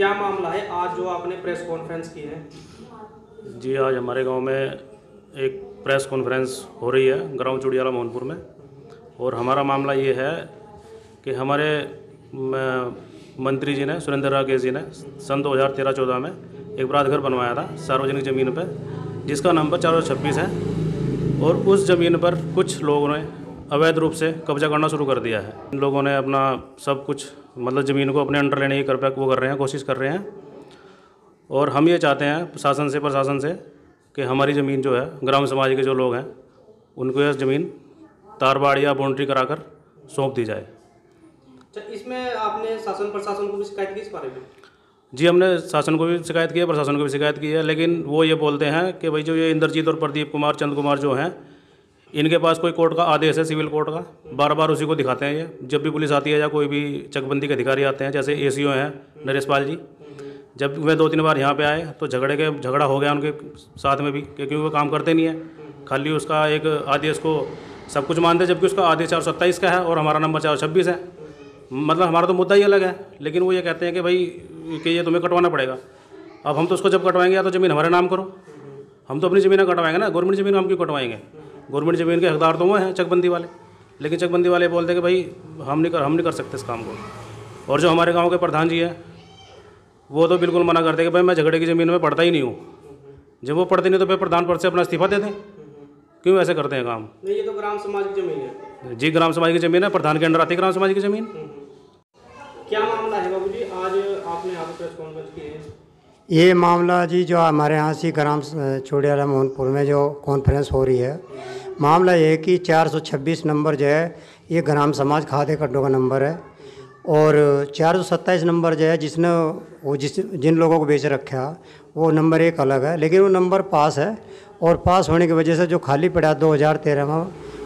क्या मामला है आज जो आपने प्रेस कॉन्फ्रेंस की है? जी, आज हमारे गांव में एक प्रेस कॉन्फ्रेंस हो रही है ग्राम चुड़ियाला मोहनपुर में। और हमारा मामला ये है कि हमारे मंत्री जी ने, सुरेंद्र राकेश जी ने, सन 2013-14 में एक बरात घर बनवाया था सार्वजनिक ज़मीन पर, जिसका नंबर 426 है। और उस ज़मीन पर कुछ लोगों ने अवैध रूप से कब्जा करना शुरू कर दिया है। इन लोगों ने अपना सब कुछ मतलब ज़मीन को अपने अंडर लेने की कोशिश कर रहे हैं। और हम ये चाहते हैं प्रशासन से कि हमारी ज़मीन जो है, ग्राम समाज के जो लोग हैं उनको यह ज़मीन तारबाड़ या बाउंड्री कराकर सौंप दी जाए। अच्छा, इसमें आपने शासन प्रशासन को भी शिकायत की इस बारे में? जी, हमने शासन को भी शिकायत की है, प्रशासन को भी शिकायत की है, लेकिन वो ये बोलते हैं कि भाई जो ये इंद्रजीत और प्रदीप कुमार, चंद कुमार जो हैं, इनके पास कोई कोर्ट का आदेश है, सिविल कोर्ट का, बार बार उसी को दिखाते हैं। ये जब भी पुलिस आती है या कोई भी चकबंदी के अधिकारी आते हैं, जैसे ACO हैं नरेश पाल जी, जब वे 2-3 बार यहाँ पे आए तो झगड़ा हो गया उनके साथ में भी, क्योंकि वो काम करते नहीं है, खाली उसका एक आदेश को सब कुछ मानते, जबकि उसका आदेश 427 का है और हमारा नंबर 426 है। मतलब हमारा तो मुद्दा ही अलग है, लेकिन वो ये कहते हैं कि भाई कि ये तुम्हें कटवाना पड़ेगा। अब हम तो उसको जब कटवाएंगे या तो ज़मीन हमारे नाम करो, हम तो अपनी ज़मीन कटवाएंगे ना, गवर्नमेंट ज़मीन हम क्यों कटवाएंगे? गवर्नमेंट ज़मीन के हकदार तो वो हैं चकबंदी वाले, लेकिन चकबंदी वाले बोलते हैं कि भाई हम नहीं कर सकते इस काम को। और जो हमारे गाँव के प्रधान जी हैं वो तो बिल्कुल मना करते हैं कि भाई मैं झगड़े की ज़मीन में पढ़ता ही नहीं हूँ। जब वो पढ़ते नहीं तो फिर प्रधान पद से अपना इस्तीफा दे दें। क्यों ऐसे करते हैं काम? नहीं, ये तो ग्राम समाज की ज़मीन है। जी, ग्राम समाज की ज़मीन है, प्रधान के अंडर आती है ग्राम समाज की ज़मीन। क्या मामला है बाबू जी, आज आपने यहाँ पर प्रेस कॉन्फ्रेंस की है? ये मामला जी जो हमारे यहाँ से ग्राम चुड़ियाला मोहनपुर में जो कॉन्फ्रेंस हो रही है, मामला ये है कि 426 नंबर जो है ये ग्राम समाज खाते कट्टों का नंबर है। और 427 नंबर जो है जिन लोगों को बेच रखा वो नंबर एक अलग है, लेकिन वो नंबर पास है। और पास होने की वजह से जो खाली पड़ा 2013 में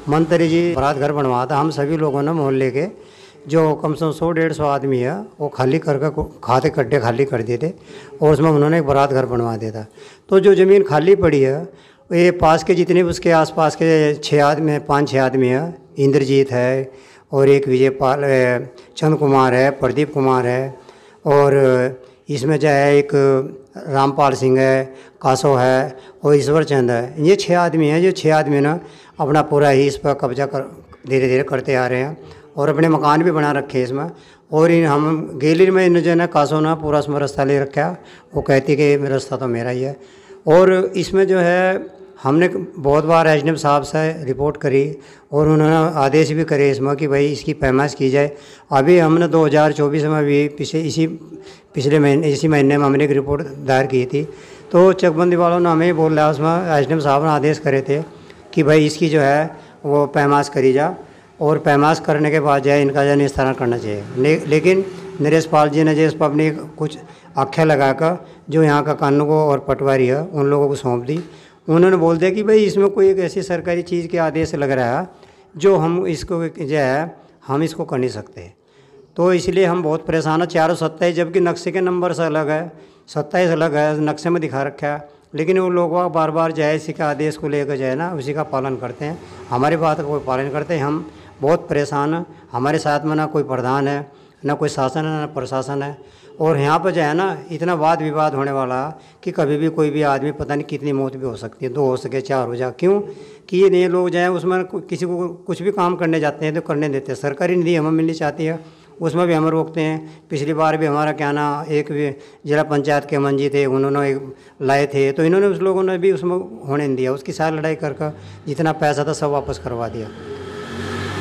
मंत्री जी बरात घर बनवाया था, हम सभी लोगों ने मोहल्ले के जो कम से कम 100-150 आदमी है वो खाली करके खाते कट्टे खाली कर दिए थे और उसमें उन्होंने एक बरात घर बनवा दिया था। तो जो ज़मीन खाली पड़ी है ये पास के जितने भी उसके आसपास के 5-6 आदमी है, इंद्रजीत है और एक विजयपाल है, चंद कुमार है, प्रदीप कुमार है, और इसमें जो है एक रामपाल सिंह है, कासो है और ईश्वर चंद है। ये 6 आदमी हैं। जो 6 आदमी ना अपना पूरा ही इस पर कब्जा धीरे धीरे करते आ रहे हैं और अपने मकान भी बना रखे हैं इसमें। और हम गैलरी में इन जो है कासो ना पूरा उसमें रास्ता ले रखा है, वो कहती है कि रास्ता तो मेरा ही है। और इसमें जो है हमने बहुत बार SDM साहब से रिपोर्ट करी और उन्होंने आदेश भी करे इसमें कि भाई इसकी पैमाइश की जाए। अभी हमने 2024 में भी इसी महीने में हमने एक रिपोर्ट दायर की थी। तो चकबंदी वालों ने हमें बोल रहा उसमें SDM साहब ने आदेश करे थे कि भाई इसकी जो है वो पैमाइश करी जा और पैमाइश करने के बाद जो है इनका जो निस्तारण करना चाहिए। लेकिन नरेश पाल जी ने जो इस पर अपनी कुछ आख्या लगाकर जो यहाँ का कानून को और पटवारी है उन लोगों को सौंप दी। उन्होंने बोल दिया कि भाई इसमें कोई एक ऐसी सरकारी चीज़ के आदेश लग रहा है जो हम इसको जो है हम इसको कर नहीं सकते। तो इसलिए हम बहुत परेशान हैं। 427 जबकि नक्शे के नंबर से अलग है, 27 अलग है, नक्शे में दिखा रखा है, लेकिन वो लोग बार बार जो है इसी के आदेश को लेकर जो है ना उसी का पालन करते हैं, हमारी बात का कोई पालन करते हैं। हम बहुत परेशान हैं। हमारे साथ में ना कोई प्रधान है, ना कोई शासन है, ना प्रशासन है। और यहाँ पर जो है ना इतना वाद विवाद होने वाला कि कभी भी कोई भी आदमी पता नहीं कितनी मौत भी हो सकती है, 2 हो सके 4 हो जाए। क्यों कि ये नए लोग जो हैं उसमें किसी को कुछ भी काम करने जाते हैं तो करने देते हैं। सरकारी निधि हमें मिलनी चाहती है उसमें भी हमें रोकते हैं। पिछली बार भी हमारा क्या ना एक जिला पंचायत के मंजी थे, उन्होंने एक लाए थे तो इन्होंने उस लोगों ने भी उसमें होने नहीं दिया। उसकी सारी लड़ाई कर जितना पैसा था सब वापस करवा दिया।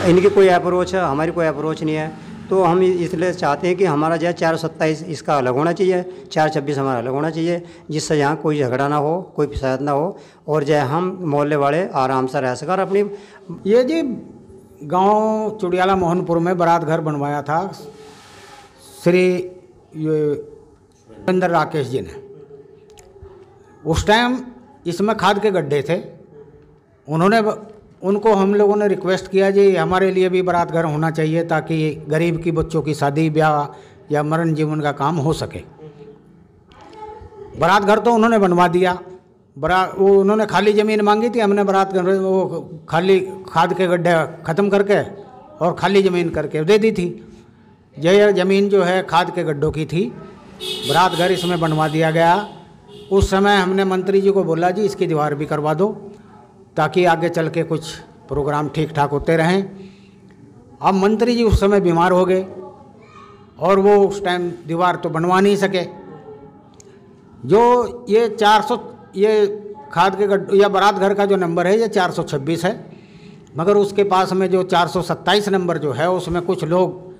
इनकी कोई अप्रोच है, हमारी कोई अप्रोच नहीं है। तो हम इसलिए चाहते हैं कि हमारा जो है 427 इसका अलग होना चाहिए, 426 हमारा अलग होना चाहिए, जिससे यहाँ कोई झगड़ा ना हो, कोई फिसाद ना हो और जो है हम मोहल्ले वाले आराम से रह सकें अपनी। ये जी गांव चुड़ियाला मोहनपुर में बारात घर बनवाया था श्री सुरेंद्र राकेश जी ने। उस टाइम इसमें खाद के गड्ढे थे। उनको हम लोगों ने रिक्वेस्ट किया जी हमारे लिए भी बारात घर होना चाहिए ताकि गरीब की बच्चों की शादी ब्याह या मरण जीवन का काम हो सके। बारात घर तो उन्होंने बनवा दिया। वो उन्होंने खाली ज़मीन मांगी थी, हमने बारात घर वो खाली खाद के गड्ढे ख़त्म करके और खाली ज़मीन करके दे दी थी। यह ज़मीन जो है खाद के गड्ढों की थी बारात घर इसमें बनवा दिया गया। उस समय हमने मंत्री जी को बोला जी इसकी दीवार भी करवा दो ताकि आगे चल के कुछ प्रोग्राम ठीक ठाक होते रहें। अब मंत्री जी उस समय बीमार हो गए और वो उस टाइम दीवार तो बनवा नहीं सके। जो ये 400 ये खाद के गड्ढे या बारात घर का जो नंबर है ये 426 है, मगर उसके पास में जो 427 नंबर जो है उसमें कुछ लोग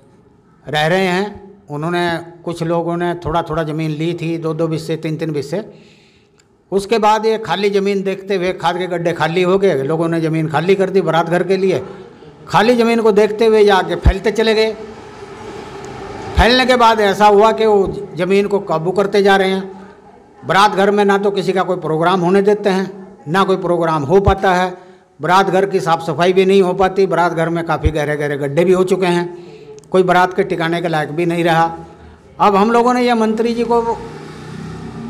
रह रहे हैं। उन्होंने कुछ लोगों ने थोड़ा थोड़ा ज़मीन ली थी, 2-2 बिस्से 3-3 बिस्से। उसके बाद ये खाली ज़मीन देखते हुए खाद के गड्ढे खाली हो गए, लोगों ने ज़मीन खाली कर दी बारात घर के लिए। खाली ज़मीन को देखते हुए ये आगे फैलते चले गए। फैलने के बाद ऐसा हुआ कि वो ज़मीन को काबू करते जा रहे हैं। बारात घर में ना तो किसी का कोई प्रोग्राम होने देते हैं, ना कोई प्रोग्राम हो पाता है। बारात घर की साफ़ सफाई भी नहीं हो पाती। बारात घर में काफ़ी गहरे गहरे गड्ढे भी हो चुके हैं, कोई बारात के ठिकाने के लायक भी नहीं रहा। अब हम लोगों ने यह मंत्री जी को,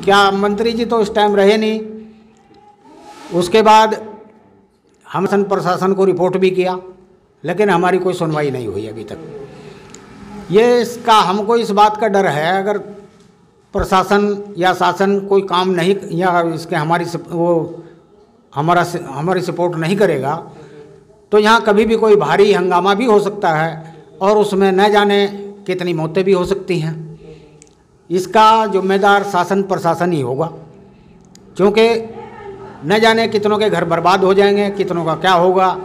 क्या मंत्री जी तो इस टाइम रहे नहीं, उसके बाद हम शासन प्रशासन को रिपोर्ट भी किया, लेकिन हमारी कोई सुनवाई नहीं हुई अभी तक। ये इसका हमको इस बात का डर है, अगर प्रशासन या शासन कोई काम नहीं या इसके हमारी सपोर्ट नहीं करेगा तो यहाँ कभी भी कोई भारी हंगामा भी हो सकता है और उसमें न जाने कितनी मौतें भी हो सकती हैं। इसका जिम्मेदार शासन प्रशासन ही होगा, क्योंकि न जाने कितनों के घर बर्बाद हो जाएंगे, कितनों का क्या होगा,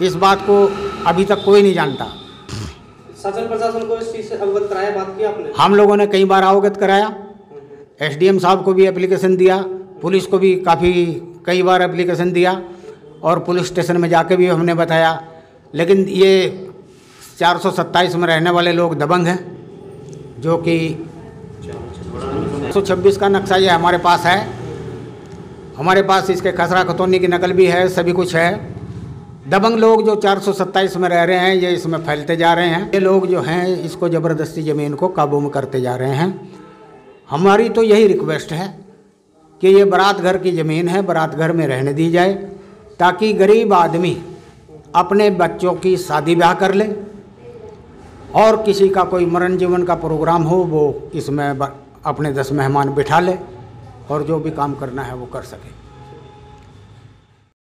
इस बात को अभी तक कोई नहीं जानता। शासन प्रशासन को इस चीज़ से अवगत कराया, बात की आपने? हम लोगों ने कई बार अवगत कराया, एसडीएम साहब को भी एप्लीकेशन दिया, पुलिस को भी कई बार एप्लीकेशन दिया और पुलिस स्टेशन में जाके भी हमने बताया, लेकिन ये 427 में रहने वाले लोग दबंग हैं, जो कि 126 का नक्शा ये हमारे पास है। हमारे पास इसके खसरा खतौनी की नकल भी है, सभी कुछ है। दबंग लोग जो 427 में रह रहे हैं ये इसमें फैलते जा रहे हैं। ये लोग जो हैं इसको ज़बरदस्ती ज़मीन को काबू में करते जा रहे हैं। हमारी तो यही रिक्वेस्ट है कि ये बारात घर की ज़मीन है, बारात घर में रहने दी जाए, ताकि गरीब आदमी अपने बच्चों की शादी ब्याह कर ले और किसी का कोई मरण जीवन का प्रोग्राम हो वो इसमें अपने 10 मेहमान बिठा ले और जो भी काम करना है वो कर सके।